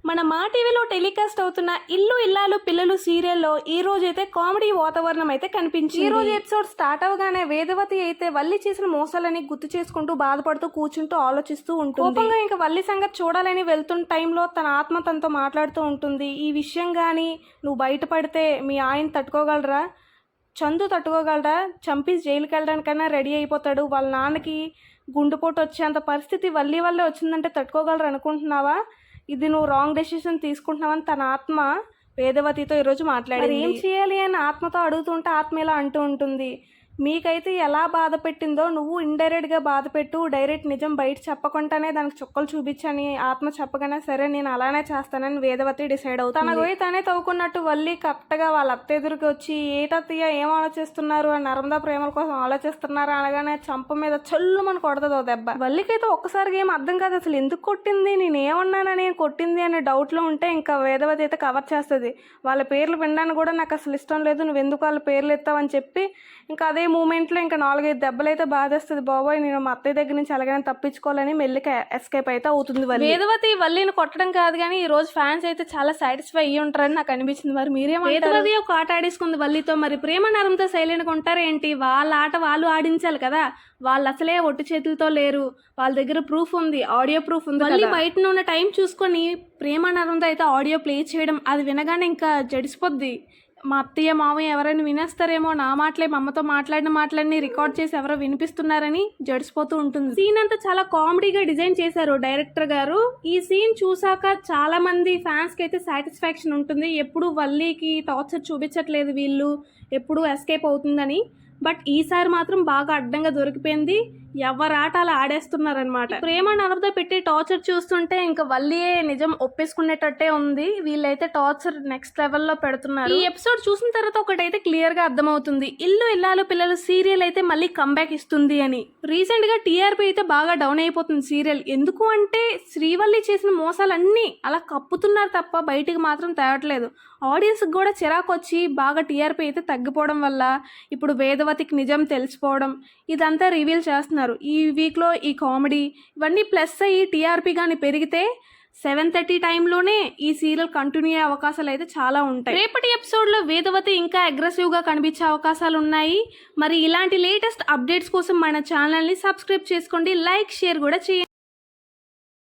మన మా టీవీలో టెలికాస్ట్ అవుతున్న ఇల్లు ఇల్లాలు పిల్లలు సీరియల్లో ఈ రోజు అయితే కామెడీ వాతావరణం అయితే కనిపించింది. ఈ రోజు ఎపిసోడ్ స్టార్ట్ అవగానే వేదవతి అయితే వల్లి చేసిన మోసాలని గుర్తు చేసుకుంటూ బాధపడుతూ కూర్చుంటూ ఆలోచిస్తూ ఉంటుంది. కోపంగా ఇంకా వల్లి సంగతి చూడాలని వెళ్తున్న టైంలో తన ఆత్మ తనతో మాట్లాడుతూ ఉంటుంది. ఈ విషయం కానీ నువ్వు బయటపడితే మీ ఆయన తట్టుకోగలరా, చందు తట్టుకోగలరా, చంపి జైలుకి వెళ్ళడానికైనా రెడీ అయిపోతాడు, వాళ్ళ నాన్నకి గుండెపోటు వచ్చేంత పరిస్థితి వల్లి వల్లే వచ్చిందంటే తట్టుకోగలరు అనుకుంటున్నావా, ఇది నువ్వు రాంగ్ డెసిషన్ తీసుకుంటున్నావని తన ఆత్మ వేదవతితో ఈరోజు మాట్లాడింది. ఏం చేయాలి అని ఆత్మతో అడుగుతుంటే ఆత్మ ఇలా అంటూ ఉంటుంది, మీకైతే ఎలా బాధ పెట్టిందో నువ్వు ఇండైరెక్ట్గా బాధ పెట్టు, డైరెక్ట్ నిజం బయట చెప్పకుండానే దానికి చుక్కలు చూపించని ఆత్మ చెప్పగానే సరే నేను అలానే చేస్తానని వేదవతి డిసైడ్ అవుతుంది. తన పోయి తనే తవ్వుకున్నట్టు వల్లి కరెక్ట్గా వాళ్ళ అత్త ఎదురుకి వచ్చి ఏటత్తయ్య ఏం ఆలోచిస్తున్నారు అని నర్మదా ప్రేమల కోసం ఆలోచిస్తున్నారు అనగానే చంప మీద చల్లుమని కొడుతుంది దెబ్బ. వల్లికైతే ఒక్కసారిగా ఏం అర్థం కాదు, అసలు ఎందుకు కొట్టింది, నేను ఏమన్నానని కొట్టింది అనే డౌట్లో ఉంటే ఇంకా వేదవతి అయితే కవర్ చేస్తుంది. వాళ్ళ పేర్లు వినడానికి కూడా నాకు అసలు ఇష్టం లేదు, నువ్వు ఎందుకు వాళ్ళ పేర్లు ఎత్తావని చెప్పి ఇంకా అదే మూమెంట్లో ఇంకా 4-5 దెబ్బలు అయితే బాధేస్తుంది. బాబోయ్ నేను మా అత్తయ్య దగ్గర నుంచి ఎలాగైనా తప్పించుకోవాలని మెల్లికి ఎస్కేప్ అయితే అవుతుంది. వేదవతి వల్లిని కొట్టడం కాదు కానీ ఈ రోజు ఫ్యాన్స్ అయితే చాలా సాటిస్ఫై అయ్యి ఉంటారని నాకు అనిపించింది. మరి మీరేమో వేదవతి ఒక ఆట ఆడేసుకుంది వల్లితో, మరి ప్రేమ నరంతో సైలెంట్గా ఉంటారేంటి, వాళ్ళ ఆట వాళ్ళు ఆడించాలి కదా, వాళ్ళు అసలే ఒట్టి చేతులతో లేరు, వాళ్ళ దగ్గర ప్రూఫ్ ఉంది, ఆడియో ప్రూఫ్ ఉంది. మళ్ళీ బయట ఉన్న టైం చూసుకొని ప్రేమ నరంతో అయితే ఆడియో ప్లే చేయడం, అది వినగానే ఇంకా జడిసిపోద్ది. మా అత్తయ్య మామయ్య ఎవరైనా వినేస్తారేమో, నా మాటలే మా అమ్మతో మాట్లాడిన మాటలన్నీ రికార్డ్ చేసి ఎవరో వినిపిస్తున్నారని జడిసిపోతూ ఉంటుంది. సీన్ అంతా చాలా కామెడీగా డిజైన్ చేశారు డైరెక్టర్ గారు. ఈ సీన్ చూసాక చాలా మంది ఫ్యాన్స్ కి అయితే సాటిస్ఫాక్షన్ ఉంటుంది, ఎప్పుడు వల్లికి టార్చర్ చూపించట్లేదు వీళ్ళు, ఎప్పుడు ఎస్కేప్ అవుతుందని. బట్ ఈసారి మాత్రం బాగా అడ్డంగా దొరికిపోయింది, ఎవరాట అలా ఆడేస్తున్నారనమాట. ప్రేమ నవరతో పెట్టి టార్చర్ చూస్తుంటే ఇంకా వల్లియే నిజం ఒప్పేసుకునేటట్టే ఉంది, వీళ్ళైతే టార్చర్ నెక్స్ట్ లెవెల్లో పెడుతున్నారు. ఈ ఎపిసోడ్ చూసిన తర్వాత ఒకటైతే క్లియర్ గా అర్థమవుతుంది, ఇల్లు ఇల్లాలు పిల్లలు సీరియల్ అయితే మళ్ళీ కంబ్యాక్ ఇస్తుంది అని. రీసెంట్ గా టీఆర్పీ అయితే బాగా డౌన్ అయిపోతుంది సీరియల్. ఎందుకు అంటే శ్రీవల్లి చేసిన మోసాలన్నీ అలా కప్పుతున్నారు తప్ప బయటికి మాత్రం తేవట్లేదు. ఆడియన్స్ కూడా చిరాకు వచ్చి బాగా టీఆర్పీ అయితే తగ్గిపోవడం వల్ల ఇప్పుడు వేదవతికి నిజం తెలిసిపోవడం ఇదంతా రివీల్ చేస్తున్నారు. ఈ వీక్లో ఈ కామెడీ ఇవన్నీ ప్లస్ అయ్యి టీఆర్పీ కానీ పెరిగితే 7:30 టైంలోనే ఈ సీరియల్ కంటిన్యూ అయ్యే అవకాశాలు అయితే చాలా ఉంటాయి. రేపటి ఎపిసోడ్లో వేదవతి ఇంకా అగ్రెసివ్గా కనిపించే అవకాశాలు ఉన్నాయి. మరి ఇలాంటి లేటెస్ట్ అప్డేట్స్ కోసం మన ఛానల్ని సబ్స్క్రైబ్ చేసుకోండి, లైక్ షేర్ కూడా చేయండి.